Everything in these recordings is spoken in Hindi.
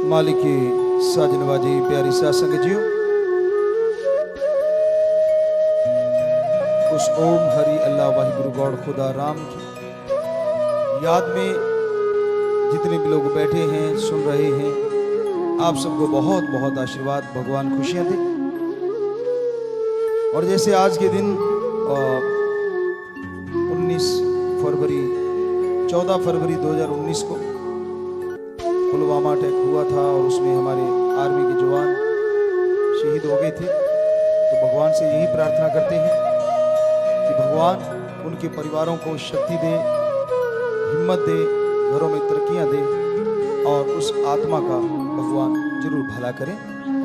मालिक की साजनबाजी प्यारी सासंग जियो। उस ओम हरि अल्लाह वाहिगुरु गौड़ खुदा राम की याद में जितने भी लोग बैठे हैं सुन रहे हैं, आप सबको बहुत बहुत आशीर्वाद, भगवान खुशियां दे। और जैसे आज के दिन 19 फरवरी 14 फरवरी 2019 को पुलवामा अटैक हुआ था और उसमें हमारे आर्मी के जवान शहीद हो गए थे, तो भगवान से यही प्रार्थना करते हैं कि भगवान उनके परिवारों को शक्ति दे, हिम्मत दे, घरों में तरक्कियां दे और उस आत्मा का भगवान जरूर भला करें।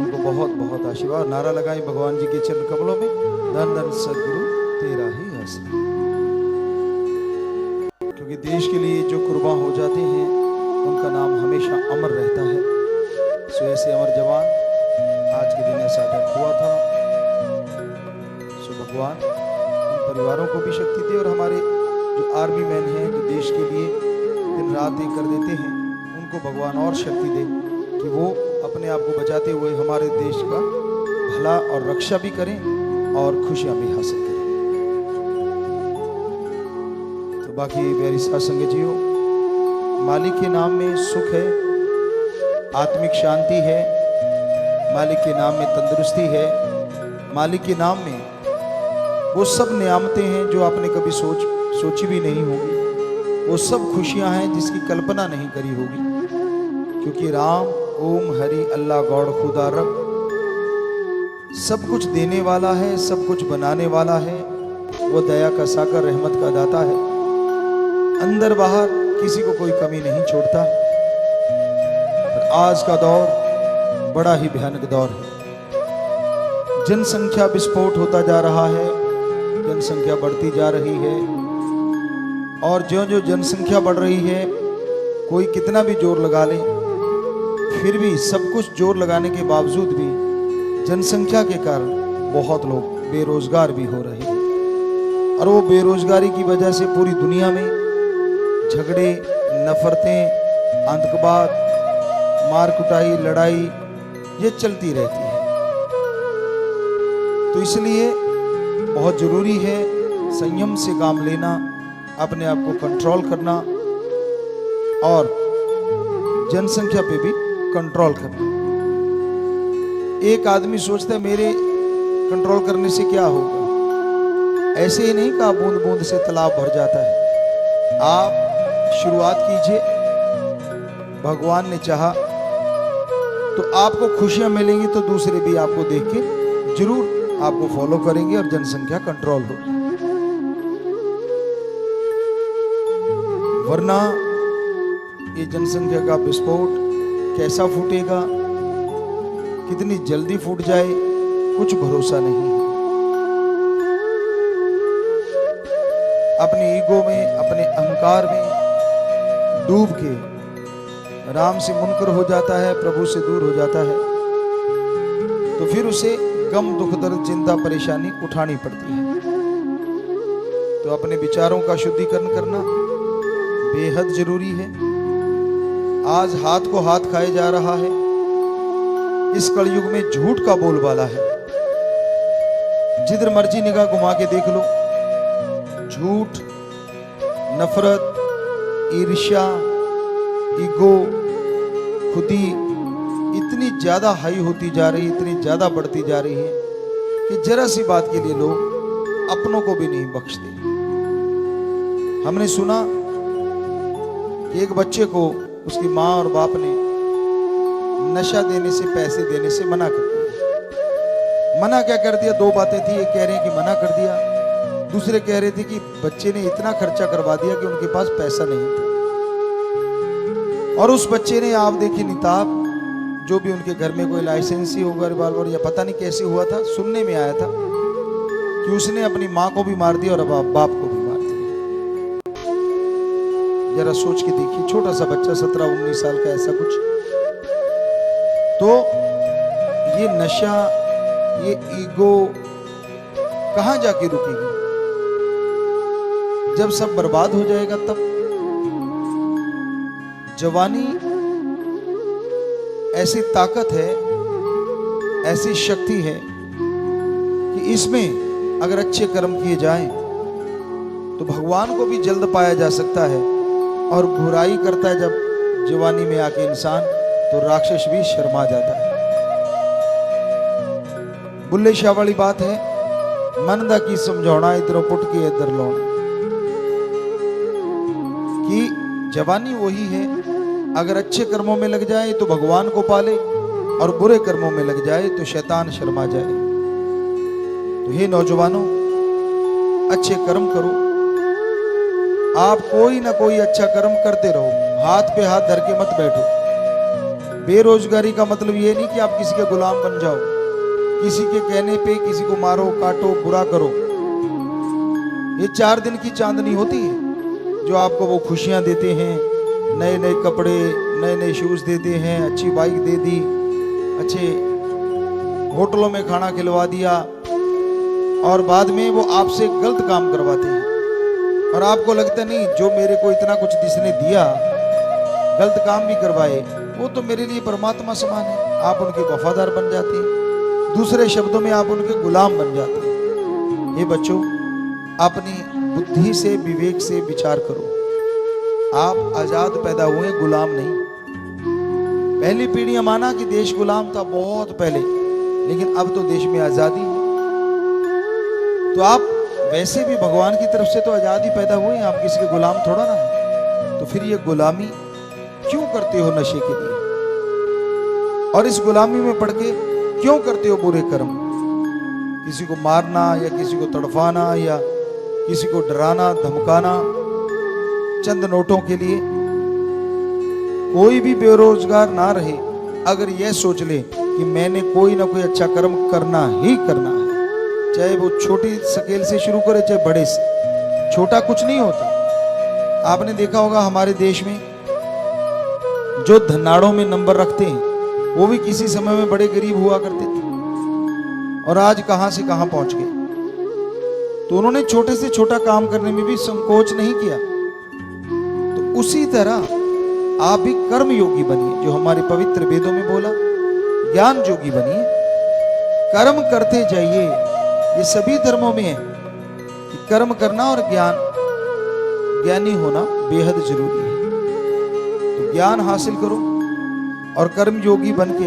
उनको बहुत बहुत आशीर्वाद। नारा लगाएं भगवान जी के चरण कमलों में, धन धन सद्गुरु तेरा ही आसरा। क्योंकि देश के लिए जो कुर्बान हो जाते हैं उनका नाम हमेशा अमर रहता है। सो ऐसे अमर जवान आज के दिन ऐसा अटैक हुआ था। सो भगवान उन परिवारों को भी शक्ति दे और हमारे जो आर्मी मैन हैं जो देश के लिए दिन रात एक कर देते हैं, उनको भगवान और शक्ति दे कि वो अपने आप को बचाते हुए हमारे देश का भला और रक्षा भी करें और खुशियां भी हासिल करें। तो बाकी प्यारी सासंग जियो, मालिक के नाम में सुख है, आत्मिक शांति है, मालिक के नाम में तंदुरुस्ती है, मालिक के नाम में वो सब नियामतें हैं जो आपने कभी सोची भी नहीं होगी। वो सब खुशियां हैं जिसकी कल्पना नहीं करी होगी। क्योंकि राम ओम हरि अल्लाह गौड़ खुदा रब सब कुछ देने वाला है, सब कुछ बनाने वाला है। वो दया का सागर, रहमत का दाता है। अंदर बाहर किसी को कोई कमी नहीं छोड़ता। पर आज का दौर बड़ा ही भयानक दौर है। जनसंख्या विस्फोट होता जा रहा है, जनसंख्या बढ़ती जा रही है और जो जो जनसंख्या बढ़ रही है, कोई कितना भी जोर लगा ले, फिर भी सब कुछ जोर लगाने के बावजूद भी जनसंख्या के कारण बहुत लोग बेरोजगार भी हो रहे हैं। और वो बेरोजगारी की वजह से पूरी दुनिया में झगड़े, नफरतें, आतंकवाद, मार कुटाई, लड़ाई ये चलती रहती है। तो इसलिए बहुत जरूरी है संयम से काम लेना, अपने आप को कंट्रोल करना और जनसंख्या पे भी कंट्रोल करना। एक आदमी सोचता है मेरे कंट्रोल करने से क्या होगा। ऐसे ही नहीं कहा बूंद बूंद से तालाब भर जाता है। आप शुरुआत कीजिए, भगवान ने चाहा तो आपको खुशियां मिलेंगी तो दूसरे भी आपको देख के जरूर आपको फॉलो करेंगे और जनसंख्या कंट्रोल होगी। वरना ये जनसंख्या का विस्फोट कैसा फूटेगा, कितनी जल्दी फूट जाए, कुछ भरोसा नहीं है। अपने ईगो में, अपने अहंकार में डूब के राम से मुनकर हो जाता है, प्रभु से दूर हो जाता है, तो फिर उसे गम, दुख, दर्द, चिंता, परेशानी उठानी पड़ती है। तो अपने विचारों का शुद्धिकरण करना बेहद जरूरी है। आज हाथ को हाथ खाए जा रहा है। इस कलयुग में झूठ का बोलबाला है। जिधर मर्जी निगाह घुमा के देख लो, झूठ, नफरत, ईर्ष्या, ईगो, खुदी इतनी ज्यादा हाई होती जा रही है, इतनी ज्यादा बढ़ती जा रही है कि जरा सी बात के लिए लोग अपनों को भी नहीं बख्शते। हमने सुना कि एक बच्चे को उसकी माँ और बाप ने नशा देने से, पैसे देने से मना कर दिया। मना क्या कर दिया? दो बातें थी। एक कह रहे हैं कि मना कर दिया, दूसरे कह रहे थे कि बच्चे ने इतना खर्चा करवा दिया कि उनके पास पैसा नहीं था। और उस बच्चे ने, आप देखिए निताब, जो भी उनके घर में कोई लाइसेंस ही होगा, रिवॉल्वर या पता नहीं कैसे हुआ था, सुनने में आया था कि उसने अपनी माँ को भी मार दिया और बाप को भी मार दिया। जरा सोच के देखिए, छोटा सा बच्चा 17-19 साल का, ऐसा कुछ। तो ये नशा, ये ईगो कहां जाके रुकेगी? जब सब बर्बाद हो जाएगा तब। जवानी ऐसी ताकत है, ऐसी शक्ति है कि इसमें अगर अच्छे कर्म किए जाएं तो भगवान को भी जल्द पाया जा सकता है। और बुराई करता है जब जवानी में आके इंसान, तो राक्षस भी शर्मा जाता है। बुल्ले शाह वाली बात है, मन दा की समझौना इधरों पुट के इधर लौना, कि जवानी वही है, अगर अच्छे कर्मों में लग जाए तो भगवान को पाले, और बुरे कर्मों में लग जाए तो शैतान शर्मा जाए। तो हे नौजवानों, अच्छे कर्म करो। आप कोई ना कोई अच्छा कर्म करते रहो, हाथ पे हाथ धर के मत बैठो। बेरोजगारी का मतलब ये नहीं कि आप किसी के गुलाम बन जाओ, किसी के कहने पे किसी को मारो, काटो, बुरा करो। ये 4 दिन की चांदनी होती है जो आपको वो खुशियां देते हैं, नए नए कपड़े, नए नए शूज देते हैं, अच्छी बाइक दे दी, अच्छे होटलों में खाना खिलवा दिया, और बाद में वो आपसे गलत काम करवाते हैं। और आपको लगता नहीं, जो मेरे को इतना कुछ जिसने दिया, गलत काम भी करवाए, वो तो मेरे लिए परमात्मा समान है। आप उनके वफादार बन जाते हैं, दूसरे शब्दों में आप उनके गुलाम बन जाते हैं। ये बच्चों, अपनी बुद्धि से, विवेक से विचार करो। आप आजाद पैदा हुए, गुलाम नहीं। पहली पीढ़ियां माना कि देश गुलाम था बहुत पहले, लेकिन अब तो देश में आजादी है। तो आप वैसे भी भगवान की तरफ से तो आजादी पैदा हुए हैं, आप किसी के गुलाम थोड़ा ना है। तो फिर ये गुलामी क्यों करते हो नशे के लिए, और इस गुलामी में पड़ के क्यों करते हो बुरे कर्म? किसी को मारना, या किसी को तड़फाना, या किसी को डराना धमकाना चंद नोटों के लिए। कोई भी बेरोजगार ना रहे अगर यह सोच ले कि मैंने कोई ना कोई अच्छा कर्म करना ही करना है, चाहे वो छोटी स्केल से शुरू करे, चाहे बड़े से। छोटा कुछ नहीं होता। आपने देखा होगा हमारे देश में जो धनाड़ों में नंबर रखते हैं, वो भी किसी समय में बड़े गरीब हुआ करते थे, और आज कहां से कहां पहुंच गए। तो उन्होंने छोटे से छोटा काम करने में भी संकोच नहीं किया। तो उसी तरह आप भी कर्म योगी बनिए, जो हमारे पवित्र वेदों में बोला, ज्ञान योगी बनिए, कर्म करते जाइए। ये सभी धर्मों में है कि कर्म करना और ज्ञानी होना बेहद जरूरी है। तो ज्ञान हासिल करो और कर्म योगी बन के